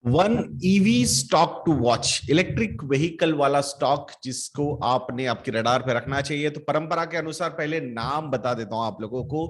One EV stock to watch, electric vehicle वाला stock जिसको आपने आपके रडार पे रखना चाहिए। तो परंपरा के अनुसार पहले नाम बता देता हूं आप लोगों को।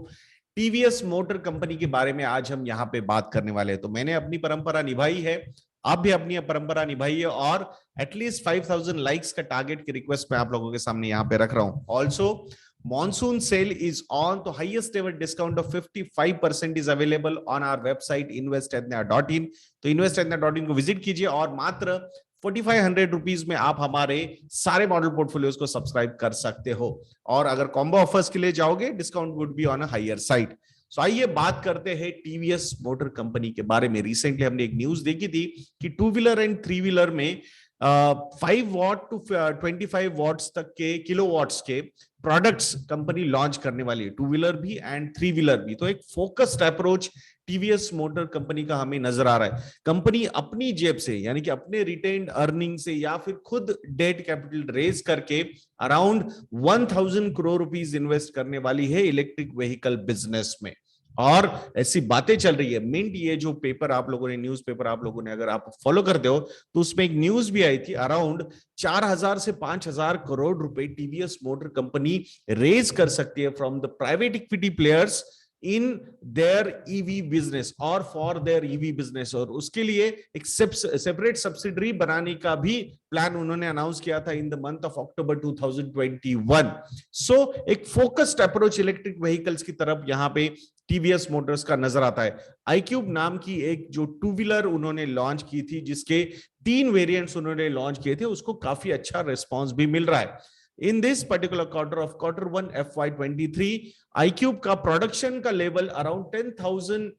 टीवीएस मोटर कंपनी के बारे में आज हम यहाँ पे बात करने वाले हैं। तो मैंने अपनी परंपरा निभाई है, आप भी अपनी परंपरा निभाइए, और एटलीस्ट 5000 लाइक्स का टारगेट की रिक्वेस्ट मैं आप लोगों के सामने यहाँ पे रख रहा हूं। Also monsoon sale is on, तो highest ever discount of 55% is available on our website investedna.in। तो investedna.in को विजिट कीजिए और मात्र 4500 रुपीज में आप हमारे सारे मॉडल पोर्टफोलियोज को सब्सक्राइब कर सकते हो। और अगर कॉम्बो ऑफर्स के लिए जाओगे, discount would be on a higher side. So आइए बात करते हैं टीवीएस मोटर कंपनी के बारे में। रिसेंटली हमने एक न्यूज देखी थी कि two wheeler and three wheeler में 5 वॉट टू 25 वॉट्स तक के किलोवाट्स के प्रोडक्ट्स कंपनी लॉन्च करने वाली है, टू व्हीलर भी एंड थ्री व्हीलर भी। तो एक focused approach TVS Motor company का हमें नजर आ रहा है। कंपनी अपनी जेब से, यानी कि अपने रिटेन्ड अर्निंग से या फिर खुद डेट कैपिटल रेज करके अराउंड 1000 करोड़ रुपीस इन्वेस्ट करने वाली है इलेक्ट्रिक व्हीकल बिजनेस में। और ऐसी बातें चल रही है। मिंट, ये जो पेपर आप लोगों ने, न्यूज पेपर आप लोगों ने अगर आप फॉलो करते हो, तो उसमें एक न्यूज भी आई थी, अराउंड 4000 से 5000 करोड़ रुपए टीवीएस मोटर कंपनी रेज कर सकती है from the private equity players in their EV business और फॉर देयर ईवी बिजनेस। और उसके लिए एक सेपरेट सब्सिडरी बनाने का भी प्लान उन्होंने अनाउंस किया था in the month of October 2021। सो एक फोकस्ड अप्रोच इलेक्ट्रिक व्हीकल्स की तरफ यहां पे टीवीएस मोटर्स का नजर आता है। iQube नाम की एक जो टू व्हीलर उन्होंने लॉन्च की थी, जिसके 3 वेरिएंट्स उन्होंने लॉन्च किए थे, उसको काफी अच्छा रिस्पांस भी मिल रहा है। In this particular quarter of Q1 FY23, iQube का प्रोडक्शन का level around 10,000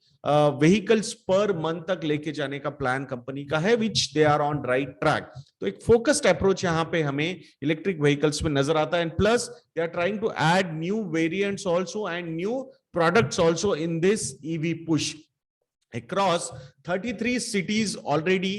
vehicles per month तक लेके जाने का प्लान कंपनी का है, which they are on right track. तो एक फोकस्ड अप्रोच यहां पे हमें इलेक्ट्रिक व्हीकल्स में नजर आता है। And plus they are trying to add new variants also and new products also in this EV push. Across 33 cities already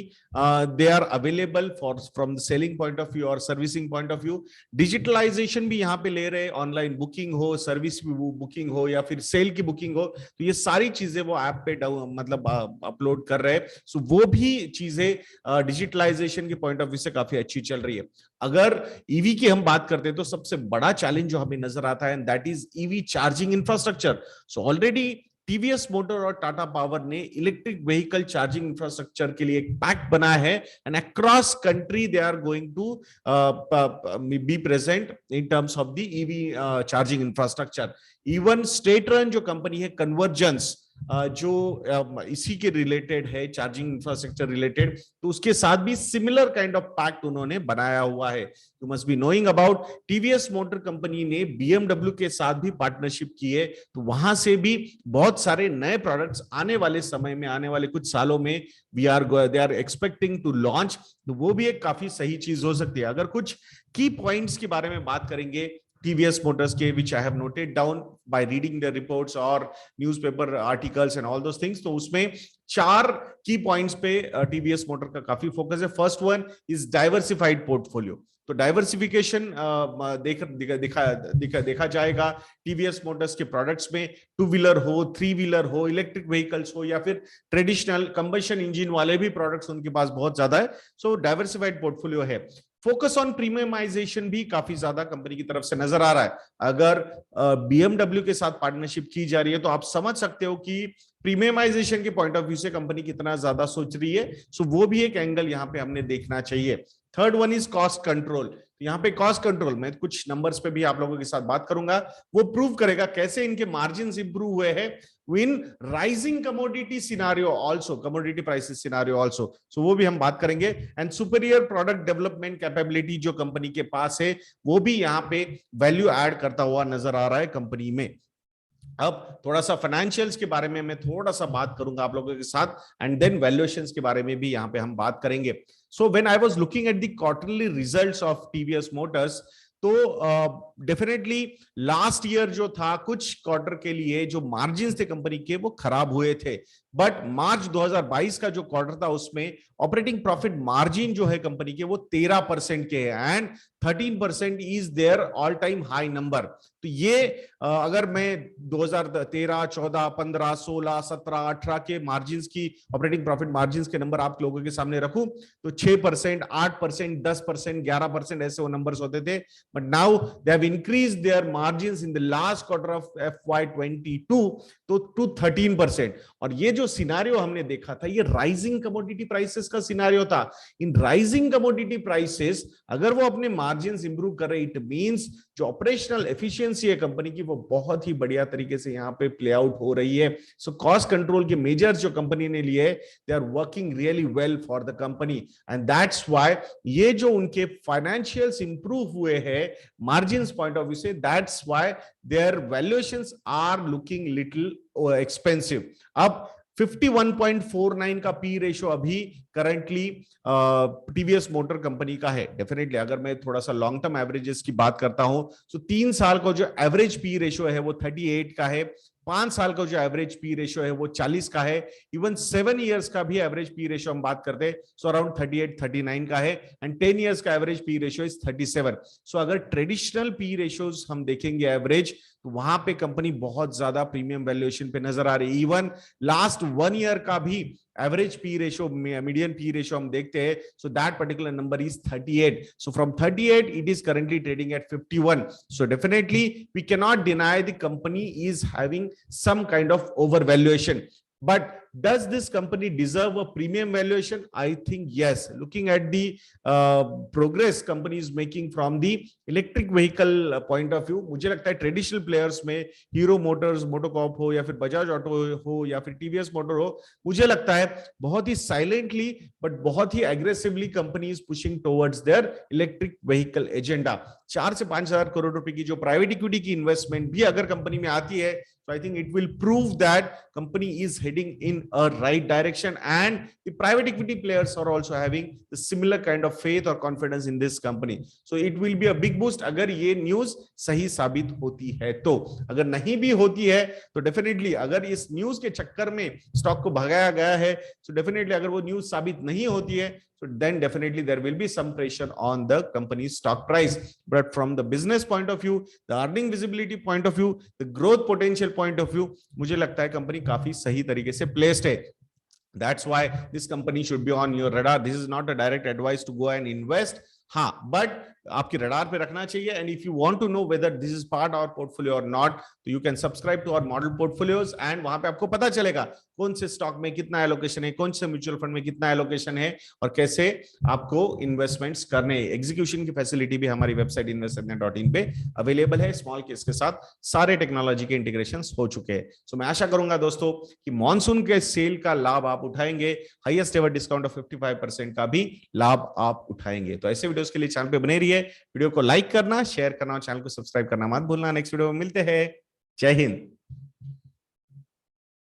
they are available from the selling point of view or servicing point of view। Digitalization भी यहाँ पे ले रहे हैं, online booking हो, service booking हो या फिर सेल की बुकिंग हो, तो ये सारी चीजें वो ऐप पे मतलब अपलोड कर रहे हैं। सो वो भी चीजें डिजिटलाइजेशन के पॉइंट ऑफ व्यू से काफी अच्छी चल रही है। अगर ईवी की हम बात करते हैं तो सबसे बड़ा चैलेंज जो हमें नजर आता है, that is EV charging infrastructure. So already TVS Motor और टाटा पावर ने इलेक्ट्रिक व्हीकल चार्जिंग इंफ्रास्ट्रक्चर के लिए एक पैक्ट बनाया है, and across country they are going to be present in terms of the EV charging infrastructure. Even state run जो company है Convergence, जो इसी के रिलेटेड है, चार्जिंग इंफ्रास्ट्रक्चर रिलेटेड, तो उसके साथ भी सिमिलर काइंड ऑफ पैक्ट उन्होंने बनाया हुआ है। You must be knowing about TVS Motor company ने बीएमडब्ल्यू के साथ भी पार्टनरशिप की है, तो वहां से भी बहुत सारे नए प्रोडक्ट्स आने वाले समय में, आने वाले कुछ सालों में they are expecting to launch. तो वो भी एक काफी सही चीज हो सकती है। अगर कुछ की पॉइंट्स के बारे में बात करेंगे TVS Motors के, which I have noted down by reading the reports और newspaper articles and all those things, तो उसमें 4 की पॉइंट्स पे TVS मोटर का काफी फोकस है। First one is diversified portfolio. तो डाइवर्सिफिकेशन देखा जाएगा टीवीएस मोटर्स के प्रोडक्ट्स में, टू व्हीलर हो, थ्री व्हीलर हो, इलेक्ट्रिक व्हीकल्स हो या फिर ट्रेडिशनल कंबशन इंजन वाले भी प्रोडक्ट्स उनके पास बहुत ज्यादा है। सो डाइवर्सिफाइड पोर्टफोलियो है। फोकस ऑन प्रीमियमाइजेशन भी काफी ज्यादा कंपनी की तरफ से नजर आ रहा है। अगर बीएमडब्ल्यू के साथ पार्टनरशिप की जा रही है, तो आप समझ सकते हो कि प्रीमियमाइजेशन के पॉइंट ऑफ व्यू से कंपनी कितना ज्यादा सोच रही है। सो वो भी एक एंगल यहाँ पे हमने देखना चाहिए। Third one is cost control. यहाँ पे कॉस्ट कंट्रोल में कुछ नंबर्स पे भी आप लोगों के साथ बात करूंगा, वो प्रूव करेगा कैसे इनके मार्जिन्स इंप्रूव हुए हैं in rising commodity scenario also, commodity prices scenario also. So वो भी हम बात करेंगे। And superior product development capability जो कंपनी के पास है, वो भी यहाँ पे वैल्यू ऐड करता हुआ नजर आ रहा है कंपनी में। अब थोड़ा सा फाइनेंशियल्स के बारे में मैं थोड़ा सा बात करूंगा आप लोगों के साथ, एंड देन वैल्यूएशंस के बारे में भी यहाँ पे हम बात करेंगे। So when I was looking at the quarterly results of TVS Motors, तो डेफिनेटली लास्ट ईयर जो था, कुछ क्वार्टर के लिए जो मार्जिन्स थे कंपनी के, वो खराब हुए थे। बट मार्च 2022 का जो क्वार्टर था उसमें ऑपरेटिंग प्रॉफिट मार्जिन जो है कंपनी के वो 13% के है and 13% is their all time high number. तो ये अगर मैं 2013, 14, 15, 16, 17, 18 के मार्जिन की ऑपरेटिंग प्रॉफिट मार्जिन के नंबर आप लोगों के सामने रखूं तो 6%, 8%, 10%, 11% ऐसे वो नंबर्स होते थे। But now they have increased their margins in the last quarter of FY22 तो टू 13%। और ये जो सिनारियो हमने देखा था ये राइजिंग कमोडिटी प्राइसेस का सिनारियो था। इन राइजिंग कमोडिटी प्राइसेस अगर वो अपने मार्जिन्स इंप्रूव कर रहे, इट मींस जो ऑपरेशनल एफिशिएंसी है कंपनी की वो बहुत ही बढ़िया तरीके से यहां पे प्ले आउट हो रही है। सो कॉस्ट कंट्रोल के मेजर्स जो कंपनी ने लिए they are working really well for the company and that's why ये जो उनके फाइनेंशियल्स इंप्रूव हुए हैं मार्जिन्स पॉइंट ऑफ व्यू से, that's why their valuations are looking little expensive. अब 51.49 का पी रेशो अभी करंटली टीवीएस मोटर कंपनी का है। डेफिनेटली अगर मैं थोड़ा सा लॉन्ग टर्म एवरेजेस की बात करता हूं तो 3 साल का जो एवरेज पी रेशो है वो 38 का है, 5 साल का जो एवरेज पी रेशो है वो 40 का है, इवन 7 इयर्स का भी एवरेज पी रेशो हम बात करते हैं सो अराउंड 38, 39 का है एंड 10 इयर्स का एवरेज पी रेशो इज 37। सो अगर ट्रेडिशनल पी रेशोज हम देखेंगे एवरेज तो वहां पे कंपनी बहुत ज्यादा प्रीमियम वैल्यूएशन पे नजर आ रही है। इवन लास्ट 1 ईयर का भी average P ratio, median P ratio हम देखते हैं so that particular number is 38। So from 38 it is currently trading at 51। So definitely we can not deny the company is having some kind of overvaluation, but does this company deserve a premium valuation? I think yes. Looking at the progress company is making from the electric vehicle point of view, मुझे लगता है traditional players में hero Motors, MotoCorp हो या फिर Bajaj auto हो या फिर टीवीएस मोटर हो, मुझे लगता है बहुत ही साइलेंटली बट बहुत ही aggressively company is pushing towards their electric vehicle agenda. 4 से 5 हजार करोड़ रुपए की जो प्राइवेट इक्विटी की इन्वेस्टमेंट भी अगर कंपनी में आती है so I think it will prove that company is heading in a right direction and the private equity players are also having the similar kind of faith or confidence in this company. So it will be a big boost अगर ये news सही साबित होती है तो। अगर नहीं भी होती है तो डेफिनेटली अगर इस न्यूज के चक्कर में स्टॉक को भगाया गया है so डेफिनेटली अगर वो न्यूज साबित नहीं होती है so then definitely there will be some pressure on the company's stock price. But from the business point of view, the earning visibility point of view, the growth potential point of view, मुझे लगता है company काफी सही तरीके से placed है। That's why this company should be on your radar. This is not a direct advice to go and invest. हाँ, but आपके रडार पे रखना चाहिए and if you want to know whether this is part our portfolio और not तो you can subscribe to our model portfolios and वहां पे आपको पता चलेगा कौन से स्टॉक में कितना एलोकेशन है, कौन से म्यूचुअल फंड में कितना एलोकेशन है और कैसे आपको इन्वेस्टमेंट्स करने। एग्जीक्यूशन की फैसिलिटी भी हमारी वेबसाइट investornet.in पे अवेलेबल है। स्मॉल केस के साथ सारे टेक्नोलॉजी के इंटीग्रेशन हो चुके हैं। सो मैं आशा करूंगा दोस्तों कि मॉनसून के सेल का लाभ आप उठाएंगे, हाईएस्ट एवर डिस्काउंट ऑफ 55% का भी लाभ आप उठाएंगे। तो ऐसे वीडियोस के लिए चैनल पे बने रहिए, वीडियो को लाइक करना, शेयर करना और चैनल को सब्सक्राइब करना मत भूलना। नेक्स्ट वीडियो में मिलते हैं। जय हिंद।